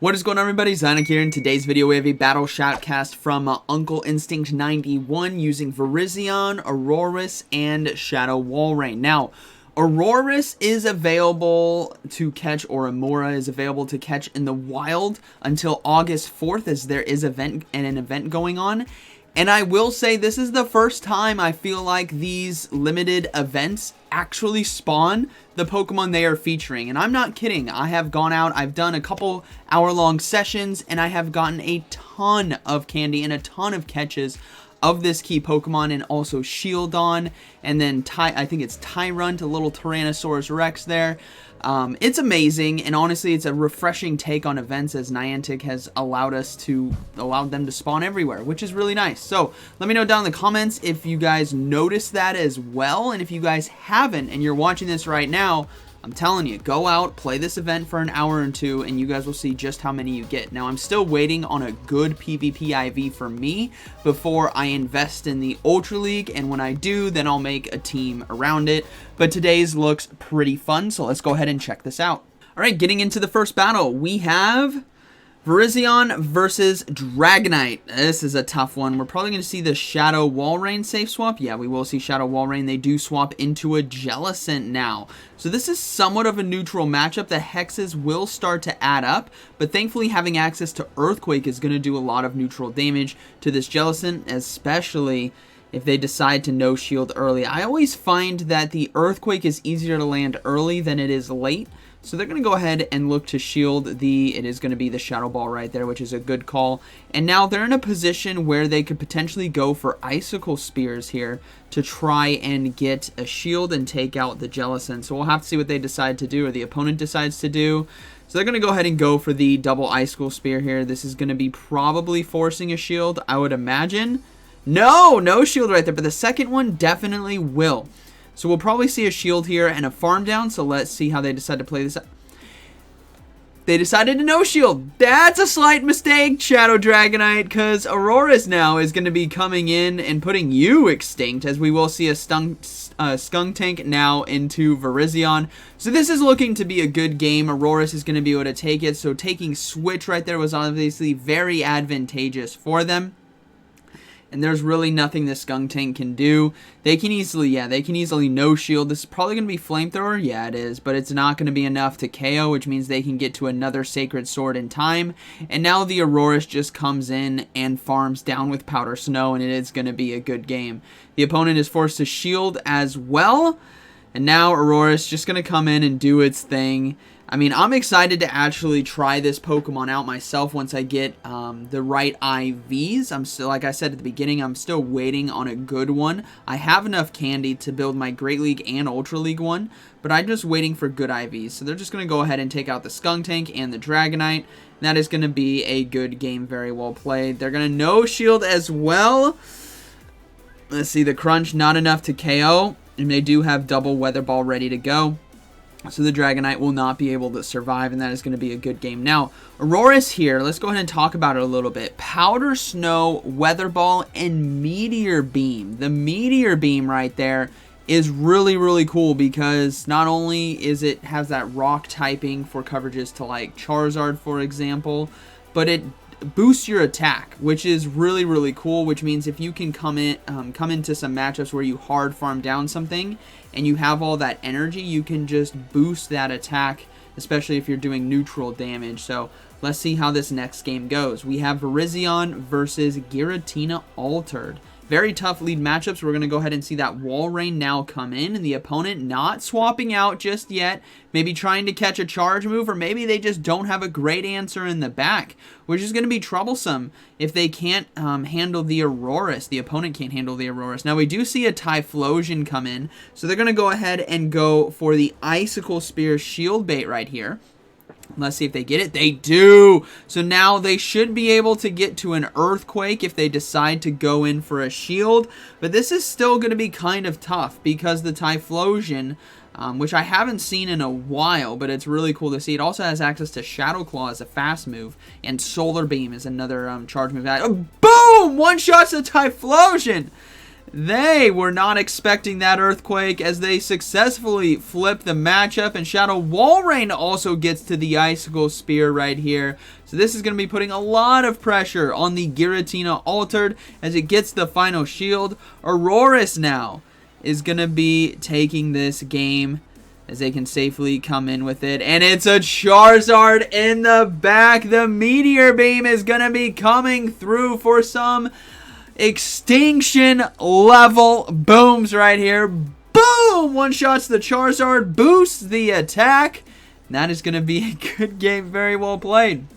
What is going on, everybody? ZyoniK here. In today's video, we have a battle shoutcast from Uncle Instinct 91 using Virizion, Aurorus, and Shadow Walrein. Now, Aurorus is available to catch, or Amora is available to catch in the wild until August 4th, as there is an event going on. And I will say this is the first time I feel like these limited events actually spawn the Pokemon they are featuring. And I'm not kidding. I have gone out, I've done a couple hour-long sessions, and I have gotten a ton of candy and a ton of catches of this key Pokemon, and also Shieldon, and then I think it's Tyrant, a little Tyrannosaurus Rex there. It's amazing, and honestly, it's a refreshing take on events, as Niantic has allowed them to spawn everywhere, which is really nice. So let me know down in the comments if you guys noticed that as well, and if you guys haven't and you're watching this right now, I'm telling you, go out, play this event for an hour or two, and you guys will see just how many you get. Now, I'm still waiting on a good PvP IV for me before I invest in the Ultra League, and when I do, then I'll make a team around it. But today's looks pretty fun, so let's go ahead and check this out. All right, getting into the first battle, we have Virizion versus Dragonite. This is a tough one. We're probably going to see the Shadow Walrein safe swap. Yeah, we will see Shadow Walrein. They do swap into a Jellicent now. So this is somewhat of a neutral matchup. The hexes will start to add up, but thankfully having access to Earthquake is going to do a lot of neutral damage to this Jellicent, especially if they decide to no shield early. I always find that the Earthquake is easier to land early than it is late. So they're going to go ahead and look to shield it is going to be the Shadow Ball right there, which is a good call. And now they're in a position where they could potentially go for Icicle Spears here to try and get a shield and take out the Jellicent. So we'll have to see what they decide to do, or the opponent decides to do. So they're going to go ahead and go for the double Icicle Spear here. This is going to be probably forcing a shield, I would imagine. No shield right there, but the second one definitely will. So we'll probably see a shield here and a farm down, so let's see how they decide to play this out. They decided to no shield. That's a slight mistake, Shadow Dragonite, because Aurorus now is going to be coming in and putting you extinct, as we will see a Skunk Tank now into Virizion. So this is looking to be a good game. Aurorus is going to be able to take it, so taking Switch right there was obviously very advantageous for them. And there's really nothing this Skunk Tank can do. They can easily no shield. This is probably going to be Flamethrower. Yeah, it is. But it's not going to be enough to KO, which means they can get to another Sacred Sword in time. And now the Aurorus just comes in and farms down with Powder Snow, and it is going to be a good game. The opponent is forced to shield as well. And now Aurorus just going to come in and do its thing. I mean, I'm excited to actually try this Pokemon out myself once I get the right IVs. I'm still, like I said at the beginning, I'm still waiting on a good one. I have enough candy to build my Great League and Ultra League one, but I'm just waiting for good IVs. So they're just going to go ahead and take out the Skunk Tank and the Dragonite. That is going to be a good game, very well played. They're going to no shield as well. Let's see, the Crunch, not enough to KO, and they do have double Weather Ball ready to go. So the Dragonite will not be able to survive, and that is going to be a good game. Now, Aurorus here, let's go ahead and talk about it a little bit. Powder Snow, Weather Ball, and Meteor Beam. The Meteor Beam right there is really, really cool, because not only has that rock typing for coverages to like Charizard, for example, but it boosts your attack, which is really, really cool, which means if you can come into some matchups where you hard farm down something and you have all that energy, you can just boost that attack, especially if you're doing neutral damage. So let's see how this next game goes. We have Virizion versus Giratina Altered. Very tough lead matchups. We're going to go ahead and see that Walrein now come in, and the opponent not swapping out just yet. Maybe trying to catch a charge move, or maybe they just don't have a great answer in the back, which is going to be troublesome if they can't handle the Aurorus. The opponent can't handle the Aurorus. Now, we do see a Typhlosion come in, so they're going to go ahead and go for the Icicle Spear Shield Bait right here. Let's see if they get it. They do. So now they should be able to get to an Earthquake if they decide to go in for a shield. But this is still going to be kind of tough, because the Typhlosion, which I haven't seen in a while, but it's really cool to see. It also has access to Shadow Claw as a fast move, and Solar Beam is another charge move. Boom! One shot's a Typhlosion! They were not expecting that Earthquake as they successfully flip the matchup, and Shadow Walrein also gets to the Icicle Spear right here. So this is going to be putting a lot of pressure on the Giratina Altered as it gets the final shield. Aurorus now is going to be taking this game as they can safely come in with it. And it's a Charizard in the back. The Meteor Beam is going to be coming through for some extinction level booms right here. Boom! One shots the Charizard, boosts the attack. And that is going to be a good game, very well played.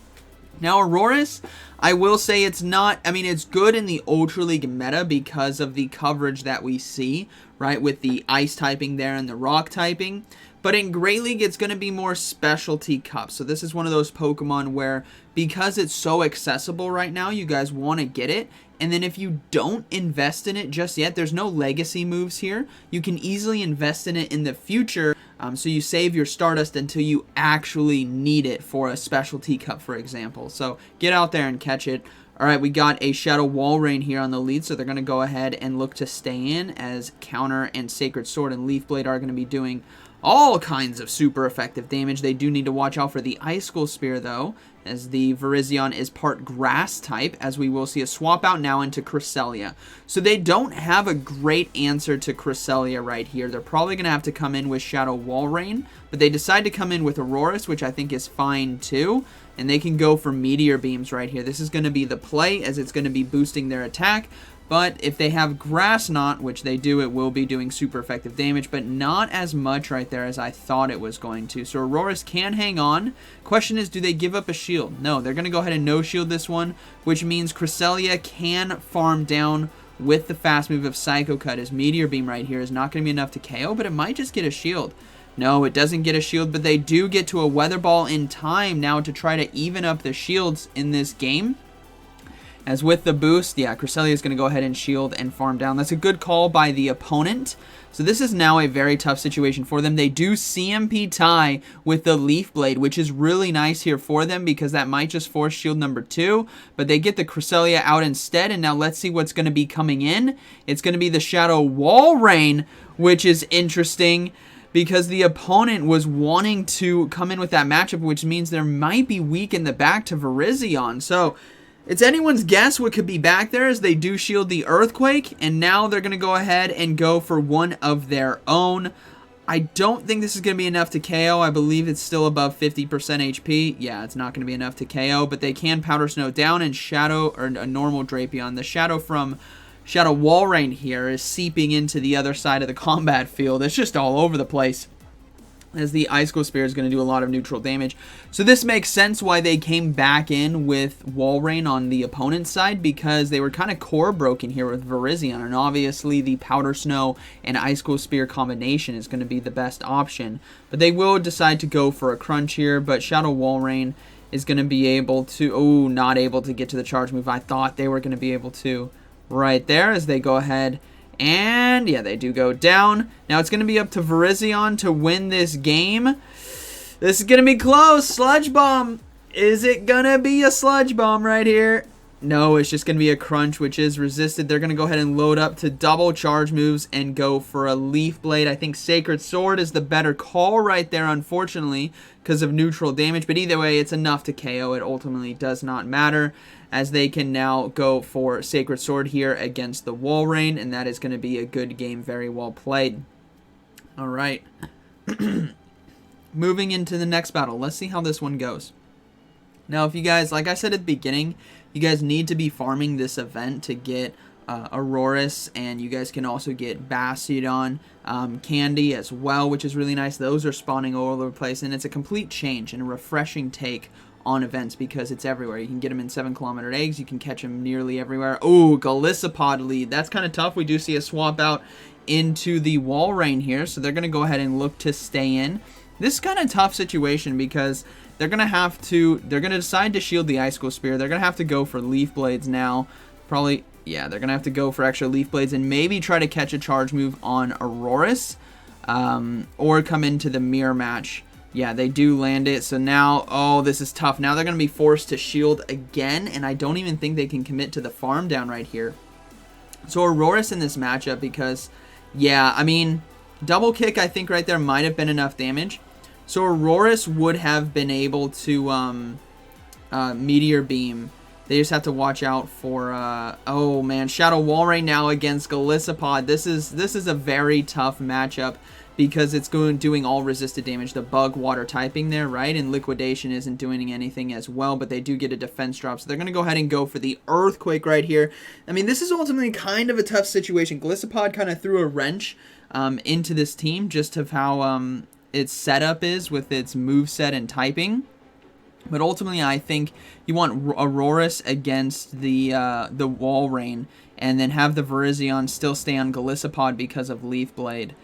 Now, Aurorus, I will say it's not, I mean, it's good in the Ultra League meta because of the coverage that we see, right, with the Ice typing there and the Rock typing. But in Great League, it's going to be more specialty cups. So this is one of those Pokemon where, because it's so accessible right now, you guys want to get it. And then if you don't invest in it just yet, there's no legacy moves here. You can easily invest in it in the future. So you save your Stardust until you actually need it for a specialty cup, for example. So get out there and catch it. All right, we got a Shadow Walrein here on the lead, so they're going to go ahead and look to stay in as Counter and Sacred Sword and Leaf Blade are going to be doing all kinds of super effective damage. They do need to watch out for the Ice School Spear, though, as the Virizion is part Grass type, as we will see a swap out now into Cresselia. So they don't have a great answer to Cresselia right here. They're probably going to have to come in with Shadow Walrein, but they decide to come in with Aurorus, which I think is fine too. And they can go for Meteor Beams right here. This is going to be the play, as it's going to be boosting their attack. But if they have Grass Knot, which they do, it will be doing super effective damage, but not as much right there as I thought it was going to. So Aurorus can hang on. Question is, do they give up a shield? No, they're going to go ahead and no-shield this one, which means Cresselia can farm down with the fast move of Psycho Cut. His Meteor Beam right here is not going to be enough to KO, but it might just get a shield. No, it doesn't get a shield, but they do get to a Weather Ball in time now to try to even up the shields in this game. As with the boost, yeah, Cresselia is going to go ahead and shield and farm down. That's a good call by the opponent. So this is now a very tough situation for them. They do CMP tie with the Leaf Blade, which is really nice here for them because that might just force shield number 2. But they get the Cresselia out instead, and now let's see what's going to be coming in. It's going to be the Shadow Walrein, which is interesting because the opponent was wanting to come in with that matchup, which means there might be weak in the back to Virizion. So it's anyone's guess what could be back there as they do shield the Earthquake, and now they're going to go ahead and go for one of their own. I don't think this is going to be enough to KO. I believe it's still above 50% HP. Yeah, it's not going to be enough to KO, but they can Powder Snow down and Shadow, or a normal Drapion. The Shadow from Shadow Walrein here is seeping into the other side of the combat field. It's just all over the place, as the Ice School Spear is going to do a lot of neutral damage. So this makes sense why they came back in with Walrein on the opponent's side, because they were kind of core broken here with Virizion, and obviously the Powder Snow and Ice School Spear combination is going to be the best option. But they will decide to go for a crunch here, but Shadow Walrein is going to be able to, oh, not able to get to the charge move. I thought they were going to be able to right there, as they go ahead and, yeah, they do go down. Now it's going to be up to Virizion to win this game. This is going to be close. Sludge Bomb. Is it going to be a Sludge Bomb right here? No, it's just going to be a crunch, which is resisted. They're going to go ahead and load up to double charge moves and go for a Leaf Blade. I think Sacred Sword is the better call right there, unfortunately, because of neutral damage. But either way, it's enough to KO. It ultimately does not matter, as they can now go for Sacred Sword here against the Walrein, and that is going to be a good game, very well played. All right. Moving into the next battle. Let's see how this one goes. Now, if you guys, like I said at the beginning, you guys need to be farming this event to get Aurorus, and you guys can also get Bastiodon candy as well, which is really nice. Those are spawning all over the place, and it's a complete change and a refreshing take on events because it's everywhere. You can get them in 7-kilometer eggs. You can catch them nearly everywhere. Oh, Galissapod lead. That's kind of tough. We do see a swap out into the Walrein here, so they're going to go ahead and look to stay in. This is kind of a tough situation because they're going to decide to shield the Ice School Spear. They're going to have to go for Leaf Blades now. Probably, yeah, they're going to have to go for extra Leaf Blades and maybe try to catch a charge move on Aurorus, or come into the mirror match. Yeah, they do land it. So now, oh, this is tough. Now they're going to be forced to shield again, and I don't even think they can commit to the farm down right here. So Aurorus in this matchup because, yeah, I mean, double kick I think right there might have been enough damage. So Aurorus would have been able to Meteor Beam. They just have to watch out for, oh man, Shadow Walrein now against Golisopod. This is a very tough matchup because it's doing all resisted damage. The bug water typing there, right? And Liquidation isn't doing anything as well, but they do get a defense drop. So they're going to go ahead and go for the Earthquake right here. I mean, this is ultimately kind of a tough situation. Golisopod kind of threw a wrench into this team just of how its setup is with its moveset and typing. But ultimately, I think you want Aurorus against the Walrein, and then have the Virizion still stay on Golisopod because of Leaf Blade.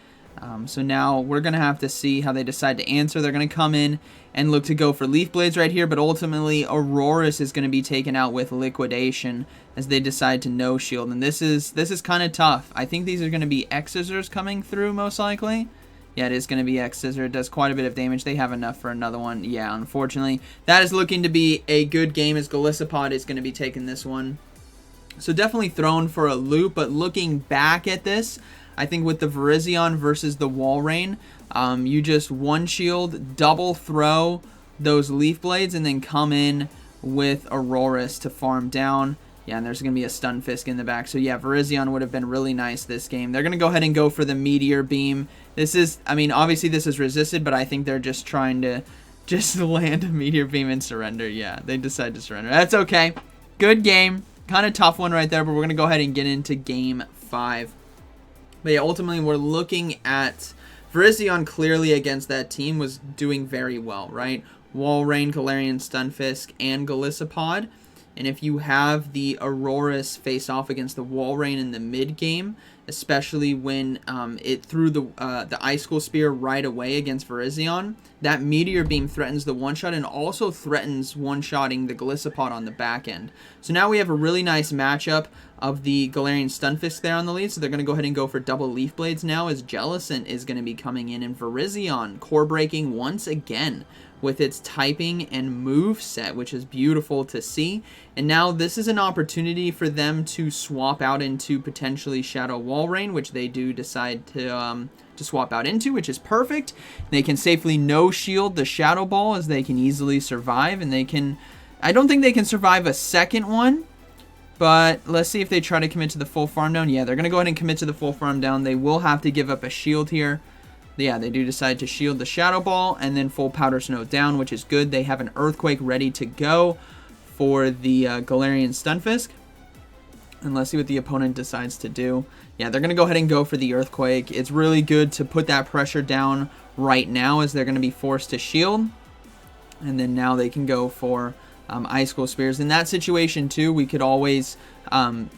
So now we're going to have to see how they decide to answer. They're going to come in and look to go for Leaf Blades right here, but ultimately Aurorus is going to be taken out with Liquidation as they decide to no shield. And this is kind of tough. I think these are going to be X-Scissors coming through most likely. Yeah, it is going to be X-Scissor. It does quite a bit of damage. They have enough for another one. Yeah, unfortunately. That is looking to be a good game as Golisopod is going to be taking this one. So definitely thrown for a loop, but looking back at this, I think with the Virizion versus the Walrein, you just one shield, double throw those Leaf Blades, and then come in with Aurorus to farm down. Yeah, and there's going to be a Stunfisk in the back. So yeah, Virizion would have been really nice this game. They're going to go ahead and go for the Meteor Beam. This is, I mean, obviously this is resisted, but I think they're just trying to land a Meteor Beam and surrender. Yeah, they decide to surrender. That's okay. Good game. Kind of tough one right there, but we're going to go ahead and get into Game 5. But yeah, ultimately we're looking at Virizion clearly against that team was doing very well, right? Walrein, Galarian, Stunfisk, and Golisopod. And if you have the Aurorus face off against the Walrein in the mid game, especially when it threw the Icicle Spear right away against Virizion, that Meteor Beam threatens the one-shot and also threatens one-shotting the Golisopod on the back end. So now we have a really nice matchup of the Galarian Stunfisk there on the lead. So they're going to go ahead and go for double Leaf Blades now as Jellicent is going to be coming in. And Virizion core breaking once again with its typing and move set, which is beautiful to see. And now this is an opportunity for them to swap out into potentially Shadow Walrein, which they do decide to swap out into, which is perfect. They can safely no shield the Shadow Ball as they can easily survive, and they can, I don't think they can survive a second one, but let's see if they try to commit to the full farm down. Yeah, they're going to go ahead and commit to the full farm down. They will have to give up a shield here. Yeah, they do decide to shield the Shadow Ball and then full Powder Snow down, which is good. They have an Earthquake ready to go for the Galarian Stunfisk. And let's see what the opponent decides to do. Yeah, they're going to go ahead and go for the Earthquake. It's really good to put that pressure down right now as they're going to be forced to shield. And then now they can go for Icicle Spears. In that situation, too, we could always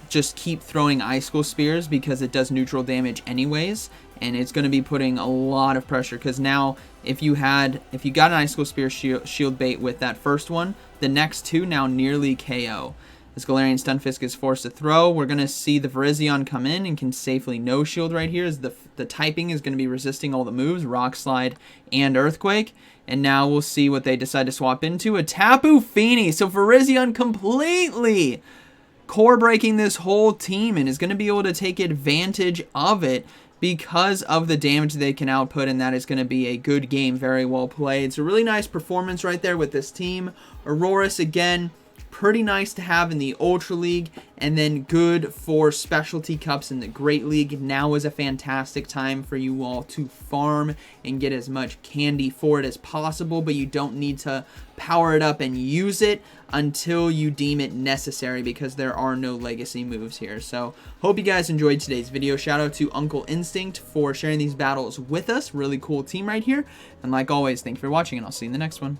just keep throwing Icicle Spears because it does neutral damage anyways. And it's going to be putting a lot of pressure because now if you got an Icicle Spear shield bait with that first one, the next two now nearly KO. As Galarian Stunfisk is forced to throw, we're going to see the Virizion come in and can safely no shield right here as the typing is going to be resisting all the moves, Rock Slide and Earthquake. And now we'll see what they decide to swap into, a Tapu Fini. So Virizion completely core breaking this whole team and is going to be able to take advantage of it because of the damage they can output, and that is going to be a good game, very well played. It's a really nice performance right there with this team. Aurorus, again, pretty nice to have in the Ultra League, and then good for Specialty Cups in the Great League. Now is a fantastic time for you all to farm and get as much candy for it as possible, but you don't need to power it up and use it until you deem it necessary because there are no legacy moves here. So hope you guys enjoyed today's video. Shout out to Uncle Instinct for sharing these battles with us. Really cool team right here. And like always, thank you for watching, and I'll see you in the next one.